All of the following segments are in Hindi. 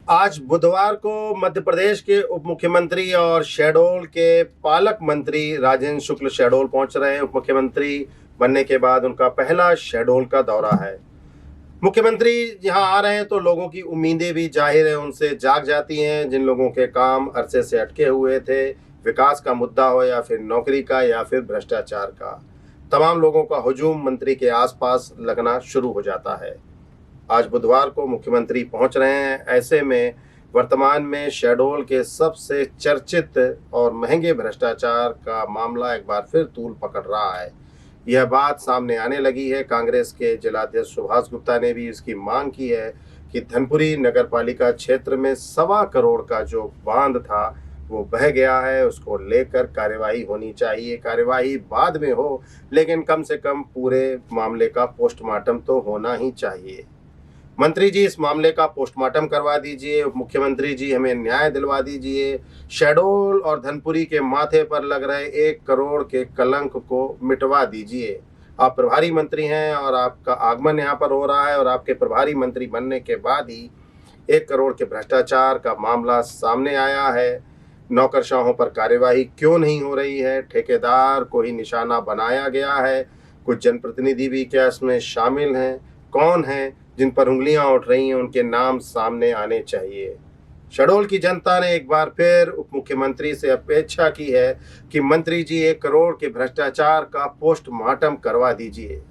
आज बुधवार को मध्य प्रदेश के उप मुख्यमंत्री और शहडोल के पालक मंत्री राजेंद्र शुक्ल शहडोल पहुंच रहे हैं। उप मुख्यमंत्री बनने के बाद उनका पहला शहडोल का दौरा है। मुख्यमंत्री यहाँ आ रहे हैं तो लोगों की उम्मीदें भी जाहिर है उनसे जाग जाती हैं। जिन लोगों के काम अरसे से अटके हुए थे, विकास का मुद्दा हो या फिर नौकरी का या फिर भ्रष्टाचार का, तमाम लोगों का हुजूम मंत्री के आसपास लगना शुरू हो जाता है। आज बुधवार को मुख्यमंत्री पहुंच रहे हैं। ऐसे में वर्तमान में शहडोल के सबसे चर्चित और महंगे भ्रष्टाचार का मामला एक बार फिर तूल पकड़ रहा है। यह बात सामने आने लगी है। कांग्रेस के जिलाध्यक्ष सुभाष गुप्ता ने भी इसकी मांग की है कि धनपुरी नगरपालिका क्षेत्र में 1.25 करोड़ का जो बांध था वो बह गया है, उसको लेकर कार्यवाही होनी चाहिए। कार्यवाही बाद में हो, लेकिन कम से कम पूरे मामले का पोस्टमार्टम तो होना ही चाहिए। मंत्री जी, इस मामले का पोस्टमार्टम करवा दीजिए। उप मुख्यमंत्री जी, हमें न्याय दिलवा दीजिए। शहडोल और धनपुरी के माथे पर लग रहे 1 करोड़ के कलंक को मिटवा दीजिए। आप प्रभारी मंत्री हैं और आपका आगमन यहाँ पर हो रहा है और आपके प्रभारी मंत्री बनने के बाद ही 1 करोड़ के भ्रष्टाचार का मामला सामने आया है। नौकरशाहों पर कार्यवाही क्यों नहीं हो रही है? ठेकेदार को ही निशाना बनाया गया है। कुछ जनप्रतिनिधि भी क्या इसमें शामिल हैं? कौन हैं जिन पर उंगलियां उठ रही हैं? उनके नाम सामने आने चाहिए। शहडोल की जनता ने एक बार फिर उप मुख्यमंत्री से अपेक्षा की है कि मंत्री जी 1 करोड़ के भ्रष्टाचार का पोस्टमार्टम करवा दीजिए।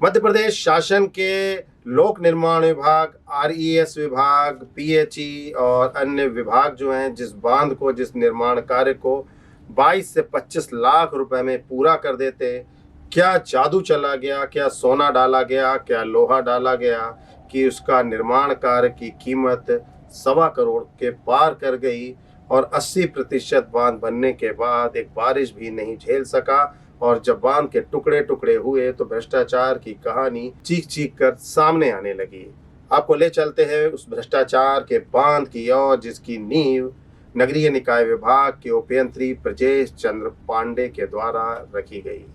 मध्य प्रदेश शासन के लोक निर्माण विभाग, आरईएस विभाग, पीएचई और अन्य विभाग जो हैं, जिस बांध को, जिस निर्माण कार्य को 22 से 25 लाख रुपए में पूरा कर देते, क्या जादू चला गया? क्या सोना डाला गया? क्या लोहा डाला गया कि उसका निर्माण कार्य की कीमत 1.25 करोड़ के पार कर गई और 80% बांध बनने के बाद एक बारिश भी नहीं झेल सका। और जब बांध के टुकड़े टुकड़े हुए तो भ्रष्टाचार की कहानी चीख चीख कर सामने आने लगी। आपको ले चलते हैं उस भ्रष्टाचार के बांध की ओर, जिसकी नींव नगरीय निकाय विभाग के उपयंत्री ब्रजेश चंद्र पांडे के द्वारा रखी गई।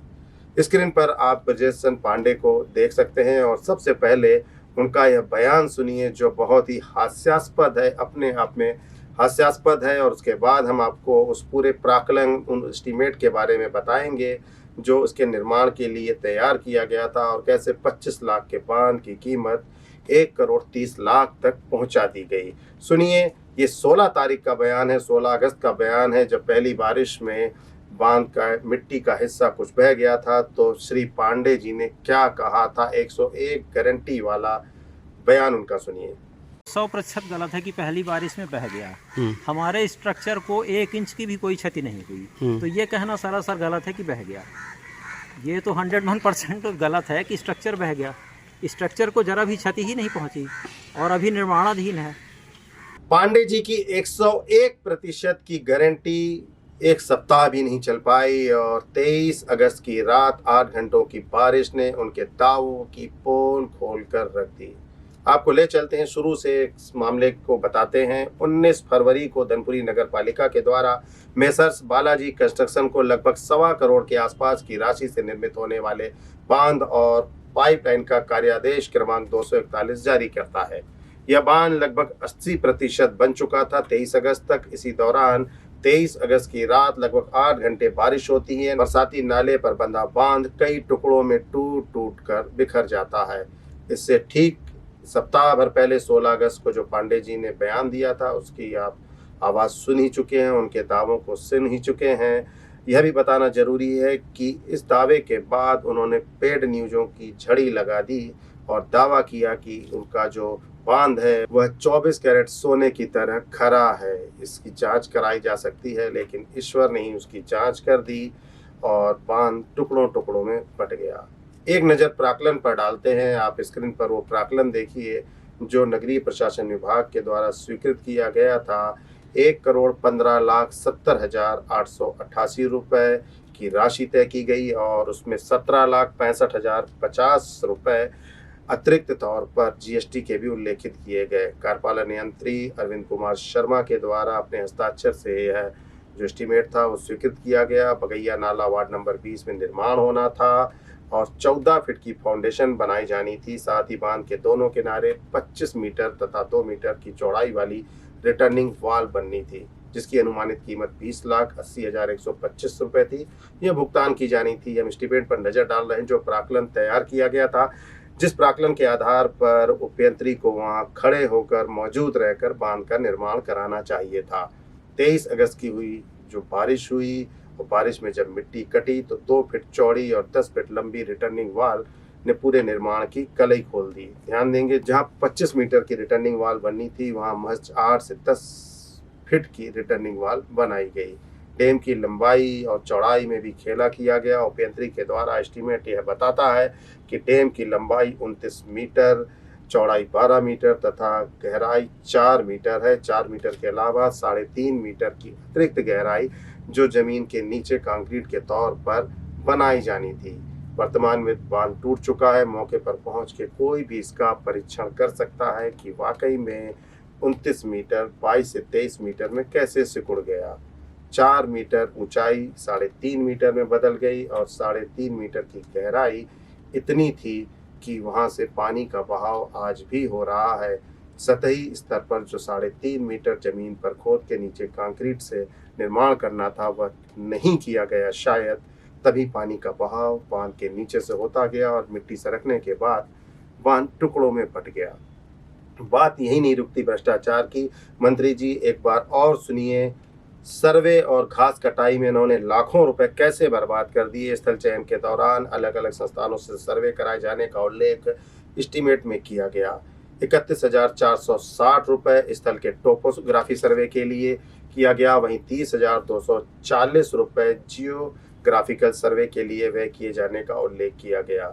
स्क्रीन पर आप ब्रजेश चंद्र पांडे को देख सकते हैं और सबसे पहले उनका यह बयान सुनिए जो बहुत ही हास्यास्पद है, अपने आप में हास्यास्पद है। और उसके बाद हम आपको उस पूरे प्राक्कलन, उन एस्टीमेट के बारे में बताएंगे जो उसके निर्माण के लिए तैयार किया गया था और कैसे 25 लाख के बांध की कीमत 1 करोड़ 30 लाख तक पहुंचा दी गई। सुनिए, ये 16 तारीख का बयान है, 16 अगस्त का बयान है, जब पहली बारिश में बांध का मिट्टी का हिस्सा कुछ बह गया था तो श्री पांडे जी ने क्या कहा था। 101 गारंटी वाला बयान उनका सुनिए। 100% गलत है कि पहली बारिश में बह गया। हमारे स्ट्रक्चर को 1 इंच की भी कोई क्षति नहीं हुई, तो ये कहना सरासर गलत है कि बह गया। ये तो 101% गलत है कि स्ट्रक्चर बह गया। स्ट्रक्चर को जरा भी क्षति ही नहीं पहुंची और अभी निर्माणाधीन है। पांडे जी की 101% की गारंटी 1 सप्ताह भी नहीं चल पाई और 23 अगस्त की रात 8 घंटों की बारिश ने उनके दावों की पोल खोलकर रख दी। आपको ले चलते हैं शुरू से, इस मामले को बताते हैं। 19 फरवरी को धनपुरी नगरपालिका के द्वारा मेसर्स बालाजी कंस्ट्रक्शन को लगभग 1.25 करोड़ के आसपास की राशि से निर्मित होने वाले बांध और पाइपलाइन का कार्यादेश क्रमांक 241 जारी करता है। यह बांध लगभग 80% बन चुका था 23 अगस्त तक। इसी दौरान 23 अगस्त की रात लगभग 8 घंटे बारिश होती है। बरसाती नाले पर बंधा बांध कई टुकड़ों में टूट टूट कर बिखर जाता है। इससे ठीक सप्ताह भर पहले 16 अगस्त को जो पांडे जी ने बयान दिया था उसकी आप आवाज़ सुन ही चुके हैं, उनके दावों को सुन ही चुके हैं। यह भी बताना जरूरी है कि इस दावे के बाद उन्होंने पेड न्यूज़ों की झड़ी लगा दी और दावा किया कि उनका जो बांध है वह 24 कैरेट सोने की तरह खरा है। इसकी जांच कराई जा सकती है, लेकिन ईश्वर ने ही उसकी जांच कर दी और बांध टुकड़ों टुकड़ों में बट गया। एक नज़र प्राक्कलन पर डालते हैं। आप स्क्रीन पर वो प्राक्कलन देखिए जो नगरीय प्रशासन विभाग के द्वारा स्वीकृत किया गया था। 1,15,70,888 रुपये की राशि तय की गई और उसमें 17,65,050 रुपये अतिरिक्त तौर पर जीएसटी के भी उल्लेखित किए गए। कार्यपालन यंत्री अरविंद कुमार शर्मा के द्वारा अपने हस्ताक्षर से यह जो एस्टीमेट था वो स्वीकृत किया गया। बगैया नाला वार्ड नंबर 20 में निर्माण होना था और 14 फीट की फाउंडेशन बनाई जानी थी। साथ ही बांध के दोनों किनारे 25 मीटर तथा 2 मीटर की चौड़ाई वाली रिटर्निंग वॉल बननी थी, जिसकी अनुमानित कीमत 20,80,125 रुपए थी। यह भुगतान की जानी थी। हम एस्टीमेट पर नजर डाल रहे हैं जो प्राक्कलन तैयार किया गया था, जिस प्राक्कलन के आधार पर उपयंत्री को वहां खड़े होकर मौजूद रहकर बांध का निर्माण कराना चाहिए था। 23 अगस्त की हुई जो बारिश हुई, और बारिश में जब मिट्टी कटी तो 2 फीट चौड़ी और 10 फीट लंबी रिटर्निंग वॉल ने पूरे निर्माण की कलई खोल दी। ध्यान देंगे, जहां 25 मीटर की रिटर्निंग वॉल बननी थी वहां महज 8 से 10 फीट की रिटर्निंग वॉल बनाई गई। डैम की लंबाई और चौड़ाई में भी खेला किया गया। उपयंत्री के द्वारा एस्टीमेट यह बताता है कि डैम की लंबाई 29 मीटर, चौड़ाई 12 मीटर तथा गहराई 4 मीटर है। 4 मीटर के अलावा 3.5 मीटर की अतिरिक्त गहराई जो जमीन के नीचे कंक्रीट के तौर पर बनाई जानी थी। वर्तमान में बांध टूट चुका है। मौके पर पहुंच के कोई भी इसका परीक्षण कर सकता है कि वाकई में 29 मीटर 22 से 23 मीटर में कैसे सिकुड़ गया। 4 मीटर ऊंचाई 3.5 मीटर में बदल गई और 3.5 मीटर की गहराई इतनी थी कि वहां से पानी का बहाव आज भी हो रहा है। सतही स्तर पर जो 3.5 मीटर जमीन पर खोद के नीचे कंक्रीट से निर्माण करना था वह नहीं किया गया। शायद तभी पानी का बहाव बांध के नीचे से होता गया और मिट्टी सरकने के बाद बांध टुकड़ों में बट गया। बात यही नहीं रुकती भ्रष्टाचार की। मंत्री जी एक बार और सुनिए, सर्वे और घास कटाई में इन्होंने लाखों रुपए कैसे बर्बाद कर दिए। स्थल चयन के दौरान अलग अलग संस्थानों से सर्वे कराए जाने का उल्लेख एस्टीमेट में किया गया। 31,460 रुपए स्थल के टोपोग्राफी सर्वे के लिए किया गया। वहीं 30,240 रुपए जियोग्राफिकल सर्वे के लिए व्यय किए जाने का उल्लेख किया गया।